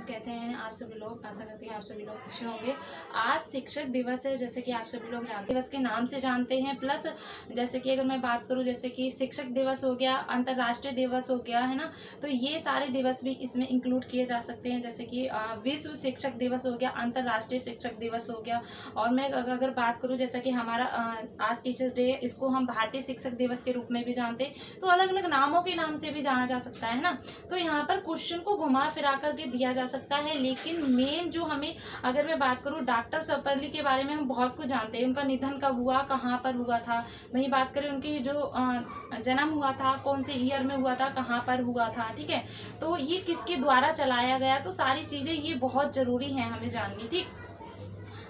कैसे हैं आप सभी लोग। आशा करती हैं आप सभी लोग अच्छे होंगे। आज शिक्षक दिवस है, जैसे कि आप सभी लोग दिवस के नाम से जानते हैं। प्लस जैसे कि अगर मैं बात करूं, जैसे कि शिक्षक दिवस हो गया, अंतर्राष्ट्रीय दिवस हो गया, है ना। तो ये सारे दिवस भी इसमें इंक्लूड किए जा सकते हैं। जैसे कि विश्व शिक्षक दिवस हो गया, अंतर्राष्ट्रीय शिक्षक दिवस हो गया। और मैं अगर बात करूँ, जैसा कि हमारा आज टीचर्स डे, इसको हम भारतीय शिक्षक दिवस के रूप में भी जानते हैं। तो अलग अलग नामों के नाम से भी जाना जा सकता है ना। तो यहाँ पर क्वेश्चन को घुमा फिरा करके दिया जा सकता है, लेकिन मेन जो हमें, अगर मैं बात करूँ डॉक्टर सर्वपल्ली के बारे में, हम बहुत कुछ जानते हैं। उनका निधन कब हुआ, कहाँ पर हुआ था। वहीं बात करें उनकी जो जन्म हुआ था, कौन से ईयर में हुआ था, कहाँ पर हुआ था, ठीक है। तो ये किसके द्वारा चलाया गया, तो सारी चीज़ें ये बहुत ज़रूरी हैं हमें जाननी, ठीक।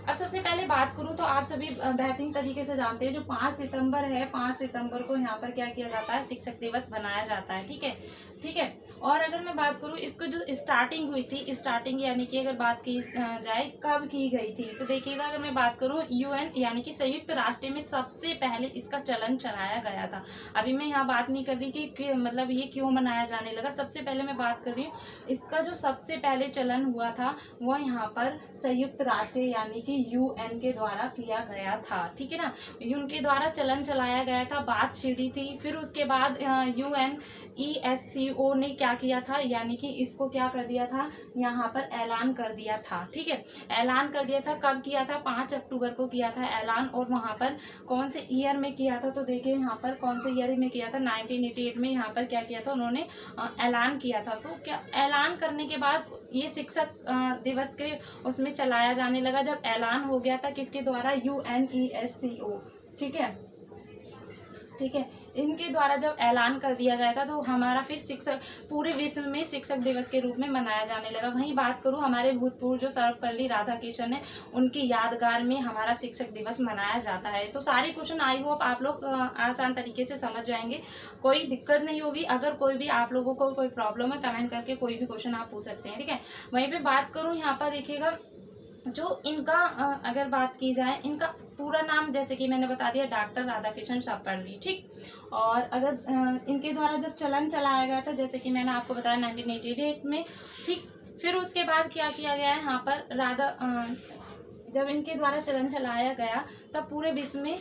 अब सबसे पहले बात करूं तो आप सभी बेहतरीन तरीके से जानते हैं, जो 5 सितंबर है, 5 सितंबर को यहाँ पर क्या किया जाता है, शिक्षक दिवस मनाया जाता है, ठीक है, ठीक है। और अगर मैं बात करूं, इसको जो स्टार्टिंग हुई थी, स्टार्टिंग यानी कि अगर बात की जाए कब की गई थी, तो देखिएगा अगर मैं बात करूं, यूएन यानी कि संयुक्त राष्ट्र में सबसे पहले इसका चलन चलाया गया था। अभी मैं यहाँ बात नहीं कर रही कि मतलब ये क्यों मनाया जाने लगा। सबसे पहले मैं बात कर रही हूँ, इसका जो सबसे पहले चलन हुआ था वो यहाँ पर संयुक्त राष्ट्र यानी कि यूएन के द्वारा किया गया था, ठीक है ना। उनके द्वारा चलन चलाया गया था, बात छिड़ी थी। फिर उसके बाद UNESCO ने क्या किया था, यानी कि इसको क्या कर दिया था, यहाँ पर ऐलान कर दिया था, ठीक है। ऐलान कर दिया था, कब किया था, 5 अक्टूबर को किया था ऐलान। और वहाँ पर कौन से ईयर में किया था, तो देखिए यहाँ पर कौन से ईयर में किया था, 1988 में यहाँ पर क्या किया था, उन्होंने ऐलान किया था। तो क्या ऐलान करने के बाद ये शिक्षक दिवस के उसमें चलाया जाने लगा, जब ऐलान हो गया था किसके द्वारा, UNESCO, ठीक है, ठीक है। इनके द्वारा जब ऐलान कर दिया गया था, तो हमारा फिर शिक्षक पूरे विश्व में शिक्षक दिवस के रूप में मनाया जाने लगा। वहीं बात करूं, हमारे भूतपूर्व जो सर्वपल्ली राधाकृष्णन है, उनकी यादगार में हमारा शिक्षक दिवस मनाया जाता है। तो सारे क्वेश्चन आई होप आप लोग आसान तरीके से समझ जाएंगे, कोई दिक्कत नहीं होगी। अगर कोई भी आप लोगों को कोई प्रॉब्लम है, कमेंट करके कोई भी क्वेश्चन आप पूछ सकते हैं, ठीक है। वहीं पर बात करूँ, यहाँ पर देखिएगा जो इनका अगर बात की जाए, इनका पूरा नाम जैसे कि मैंने बता दिया, डॉक्टर राधाकृष्णन सर्वपल्ली, ठीक। और अगर इनके द्वारा जब चलन चलाया गया था, जैसे कि मैंने आपको बताया 1988 में, ठीक। फिर उसके बाद क्या किया गया है, यहाँ पर जब इनके द्वारा चलन चलाया गया, तब पूरे विश्व में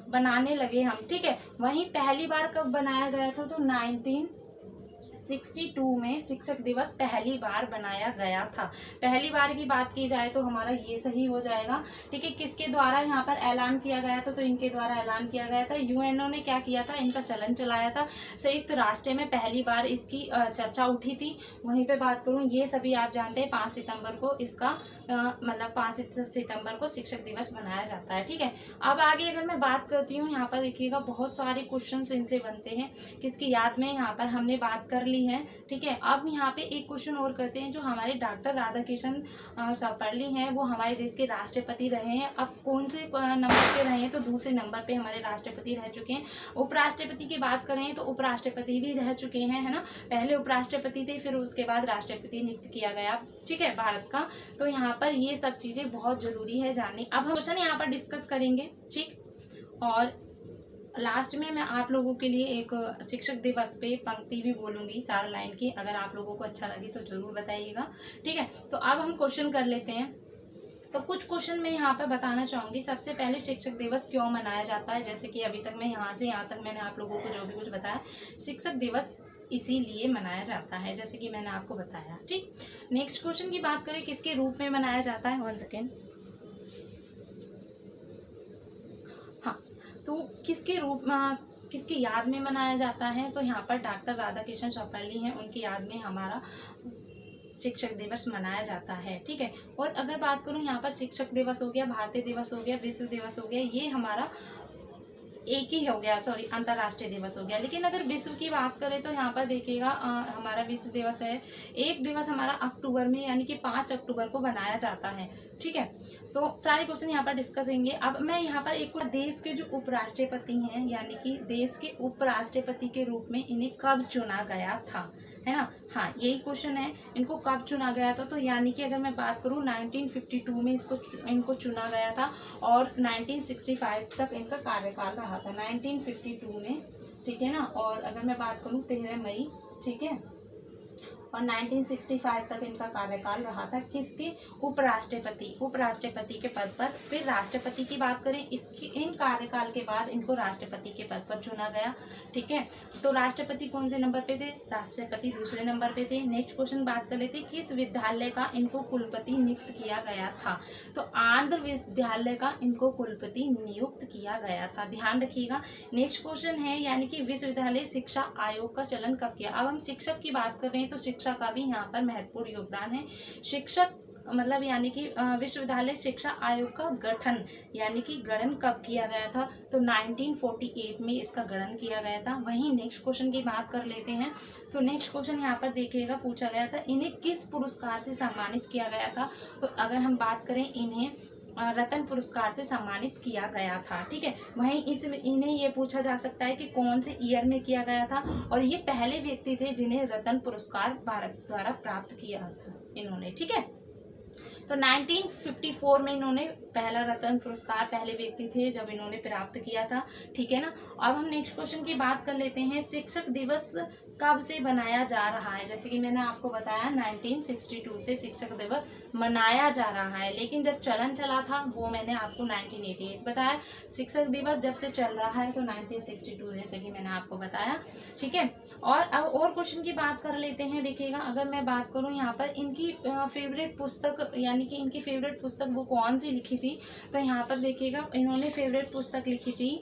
बनाने लगे हम, ठीक है। वहीं पहली बार कब बनाया गया था, तो 1962 में शिक्षक दिवस पहली बार बनाया गया था। पहली बार की बात की जाए तो हमारा ये सही हो जाएगा, ठीक है। किसके द्वारा यहाँ पर ऐलान किया गया था, तो इनके द्वारा ऐलान किया गया था। यूएनओ ने क्या किया था, इनका चलन चलाया था। संयुक्त राष्ट्र में पहली बार इसकी चर्चा उठी थी। वहीं पे बात करूँ, ये सभी आप जानते हैं, 5 सितंबर को इसका मतलब 5 सितंबर को शिक्षक दिवस मनाया जाता है, ठीक है। अब आगे अगर मैं बात करती हूँ, यहाँ पर देखिएगा बहुत सारे क्वेश्चन इनसे बनते हैं, किसकी याद में, यहाँ पर हमने बात कर ली है, ठीक है। अब यहाँ पे एक क्वेश्चन और करते हैं, जो हमारे डॉक्टर राधाकृष्णन सर्वपल्ली हैं, वो हमारे देश के राष्ट्रपति रहे हैं। अब कौन से नंबर पे रहे हैं, तो दूसरे नंबर पे हमारे राष्ट्रपति रह चुके हैं। उपराष्ट्रपति की बात करें तो उपराष्ट्रपति भी रह चुके हैं, है ना। पहले उपराष्ट्रपति थे, फिर उसके बाद राष्ट्रपति नियुक्त किया गया, ठीक है, भारत का। तो यहाँ पर ये सब चीज़ें बहुत ज़रूरी है जाननी। अब हम क्वेश्चन यहाँ पर डिस्कस करेंगे, ठीक। और लास्ट में मैं आप लोगों के लिए एक शिक्षक दिवस पे पंक्ति भी बोलूँगी 4 लाइन की, अगर आप लोगों को अच्छा लगे तो ज़रूर बताइएगा, ठीक है। तो अब हम क्वेश्चन कर लेते हैं। तो कुछ क्वेश्चन मैं यहाँ पे बताना चाहूँगी। सबसे पहले शिक्षक दिवस क्यों मनाया जाता है, जैसे कि अभी तक मैं यहाँ से यहाँ तक मैंने आप लोगों को जो भी कुछ बताया, शिक्षक दिवस इसीलिए मनाया जाता है, जैसे कि मैंने आपको बताया, ठीक। नेक्स्ट क्वेश्चन की बात करें, किसके रूप में मनाया जाता है, 1 सेकेंड। तो किसके रूप में, किसकी याद में मनाया जाता है, तो यहाँ पर डॉक्टर राधाकृष्णन सर्वपल्ली हैं, उनकी याद में हमारा शिक्षक दिवस मनाया जाता है, ठीक है। और अगर बात करूँ, यहाँ पर शिक्षक दिवस हो गया, भारतीय दिवस हो गया, विश्व दिवस हो गया, ये हमारा एक ही हो गया, सॉरी, अंतर्राष्ट्रीय दिवस हो गया। लेकिन अगर विश्व की बात करें तो यहाँ पर देखिएगा हमारा विश्व दिवस है, एक दिवस हमारा अक्टूबर में, यानी कि 5 अक्टूबर को बनाया जाता है, ठीक है। तो सारे क्वेश्चन यहाँ पर डिस्कस होंगे। अब मैं यहाँ पर एक देश के जो उपराष्ट्रपति हैं, यानी कि देश के उपराष्ट्रपति के रूप में इन्हें कब चुना गया था, है ना। हाँ, यही क्वेश्चन है, इनको कब चुना गया था, तो यानी कि अगर मैं बात करूँ 1952 में इनको चुना गया था, और 1965 तक इनका कार्यकाल रहा था, 1952 में, ठीक है ना। और अगर मैं बात करूँ 13 मई, ठीक है, और 1965 तक इनका कार्यकाल रहा था। किसके? उपराष्ट्रपति के पद पर। फिर राष्ट्रपति की बात करें, इसकी इन कार्यकाल के बाद इनको राष्ट्रपति के पद पर चुना गया। ठीक है, तो राष्ट्रपति कौन से नंबर पे थे? राष्ट्रपति दूसरे नंबर पे थे। नेक्स्ट क्वेश्चन बात कर लेते, किस विद्यालय का इनको कुलपति नियुक्त किया गया था? तो आंध्र विद्यालय का इनको कुलपति नियुक्त किया गया था, ध्यान रखिएगा। नेक्स्ट क्वेश्चन है यानी कि विश्वविद्यालय शिक्षा आयोग का चलन कब किया? अब हम शिक्षक की बात कर रहे हैं तो शिक्षा का भी यहाँ पर महत्वपूर्ण योगदान है। शिक्षक मतलब यानी कि विश्वविद्यालय शिक्षा आयोग का गठन यानी कि गठन कब किया गया था? तो 1948 में इसका गठन किया गया था। वहीं नेक्स्ट क्वेश्चन की बात कर लेते हैं, तो नेक्स्ट क्वेश्चन यहाँ पर देखिएगा पूछा गया था, इन्हें किस पुरस्कार से सम्मानित किया गया था? तो अगर हम बात करें, इन्हें रत्न पुरस्कार से सम्मानित किया गया था। ठीक है, वहीं इन्हें ये पूछा जा सकता है कि कौन से ईयर में किया गया था, और ये पहले व्यक्ति थे जिन्हें रत्न पुरस्कार भारत द्वारा प्राप्त किया था इन्होंने। ठीक है, तो 1954 में इन्होंने पहला रत्न पुरस्कार, पहले व्यक्ति थे जब इन्होंने प्राप्त किया था। ठीक है ना। अब हम नेक्स्ट क्वेश्चन की बात कर लेते हैं, शिक्षक दिवस कब से बनाया जा रहा है? जैसे कि मैंने आपको बताया 1962 से शिक्षक दिवस मनाया जा रहा है, लेकिन जब चलन चला था वो मैंने आपको 1988 बताया। शिक्षक दिवस जब से चल रहा है तो 1962 जैसे कि मैंने आपको बताया। ठीक है, और अब और क्वेश्चन की बात कर लेते हैं। देखिएगा, अगर मैं बात करूं यहाँ पर इनकी फेवरेट पुस्तक यानी कि इनकी फेवरेट पुस्तक वो कौन सी लिखी थी, तो यहाँ पर देखिएगा इन्होंने फेवरेट पुस्तक लिखी थी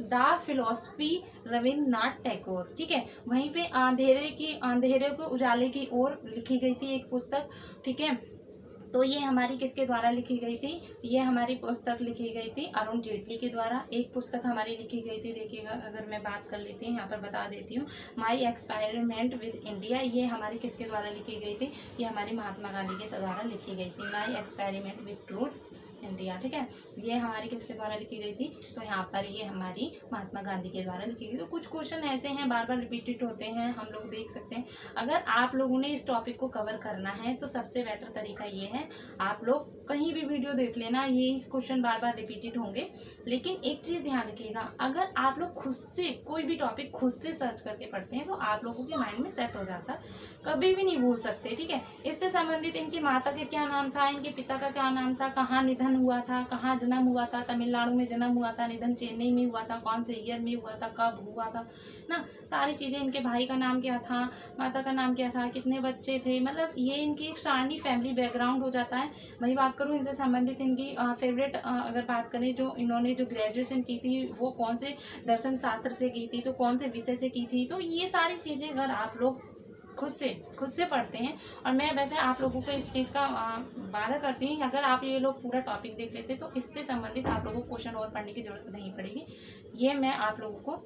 द फिलोसफी रविन्द्रनाथ टैगोर। ठीक है, वहीं पे अंधेरे को उजाले की ओर लिखी गई थी एक पुस्तक। ठीक है, तो ये हमारी किसके द्वारा लिखी गई थी? ये हमारी पुस्तक लिखी गई थी अरुण जेटली के द्वारा। एक पुस्तक हमारी लिखी गई थी, देखिएगा अगर मैं बात कर लेती हूँ, यहाँ पर बता देती हूँ, माई एक्सपेरिमेंट विद इंडिया। ये हमारी किसके द्वारा लिखी गई थी? ये हमारी महात्मा गांधी के द्वारा लिखी गई थी, my experiment with truth India. ठीक है, ये हमारी किसके द्वारा लिखी गई थी? तो यहाँ पर ये हमारी महात्मा गांधी के द्वारा लिखी गई। तो कुछ क्वेश्चन ऐसे हैं बार बार रिपीटेड होते हैं, हम लोग देख सकते हैं। अगर आप लोगों ने इस टॉपिक को कवर करना है तो सबसे बेटर तरीका ये है, आप लोग कहीं भी वीडियो देख लेना, ये इस क्वेश्चन बार बार रिपीटेड होंगे। लेकिन एक चीज़ ध्यान रखिएगा, अगर आप लोग खुद से कोई भी टॉपिक खुद से सर्च करके पढ़ते हैं तो आप लोगों के माइंड में सेट हो जाता है, कभी भी नहीं भूल सकते। ठीक है, इससे संबंधित इनकी माता का क्या नाम था, इनके पिता का क्या नाम था, कहाँ निधन हुआ था, कहाँ जन्म हुआ था, तमिलनाडु में जन्म हुआ था, निधन चेन्नई में हुआ था, कौन से ईयर में हुआ था, कब हुआ था ना, सारी चीज़ें। इनके भाई का नाम क्या था, माता का नाम क्या था, कितने बच्चे थे, मतलब ये इनकी एक सारणी फैमिली बैकग्राउंड हो जाता है। वही बात करूँ इनसे संबंधित इनकी फेवरेट अगर बात करें, जो इन्होंने जो ग्रेजुएशन की थी वो कौन से दर्शन शास्त्र से की थी, तो कौन से विषय से की थी, तो ये सारी चीज़ें अगर आप लोग खुद से पढ़ते हैं, और मैं वैसे आप लोगों को इस चीज़ का वादा करती हूँ, अगर आप ये लोग पूरा टॉपिक देख लेते तो इससे संबंधित आप लोगों को क्वेश्चन और पढ़ने की जरूरत नहीं पड़ेगी। ये मैं आप लोगों को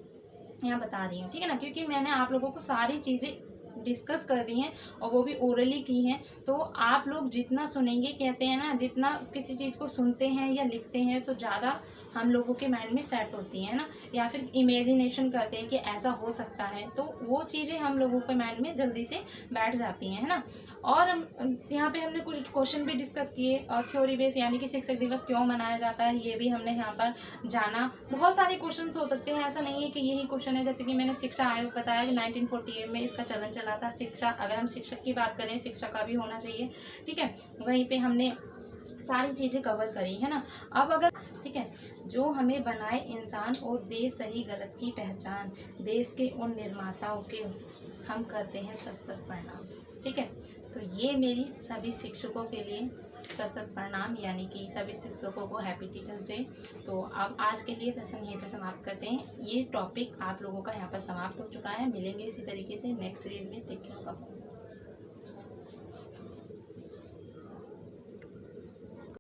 यहाँ बता रही हूँ, ठीक है ना, क्योंकि मैंने आप लोगों को सारी चीज़ें डिस्कस कर दी हैं और वो भी ओरली की हैं। तो आप लोग जितना सुनेंगे, कहते हैं ना, जितना किसी चीज़ को सुनते हैं या लिखते हैं तो ज़्यादा हम लोगों के माइंड में सेट होती है ना, या फिर इमेजिनेशन करते हैं कि ऐसा हो सकता है, तो वो चीज़ें हम लोगों के माइंड में जल्दी से बैठ जाती हैं, है ना। और यहाँ पे हमने कुछ क्वेश्चन भी डिस्कस किए, और थ्योरी बेस यानी कि शिक्षक दिवस क्यों मनाया जाता है ये भी हमने यहाँ पर जाना। बहुत सारे क्वेश्चन हो सकते हैं, ऐसा नहीं है कि यही क्वेश्चन है। जैसे कि मैंने शिक्षा आयोग बताया कि 1948 में इसका चलन चला था। शिक्षा, अगर हम शिक्षक की बात करें, शिक्षा का भी होना चाहिए, ठीक है। वहीं पे हमने सारी चीज़ें कवर करी है ना। अब अगर ठीक है, जो हमें बनाए इंसान और दे सही गलत की पहचान, देश के उन निर्माताओं के हम करते हैं सत प्रणाम, ठीक है। तो ये मेरी सभी शिक्षकों के लिए सत प्रणाम, यानी कि सभी शिक्षकों को हैप्पी टीचर्स डे। तो अब आज के लिए सेशन यहीं पर समाप्त करते हैं। ये टॉपिक आप लोगों का यहाँ पर समाप्त हो चुका है। मिलेंगे इसी तरीके से नेक्स्ट सीरीज में। Take care.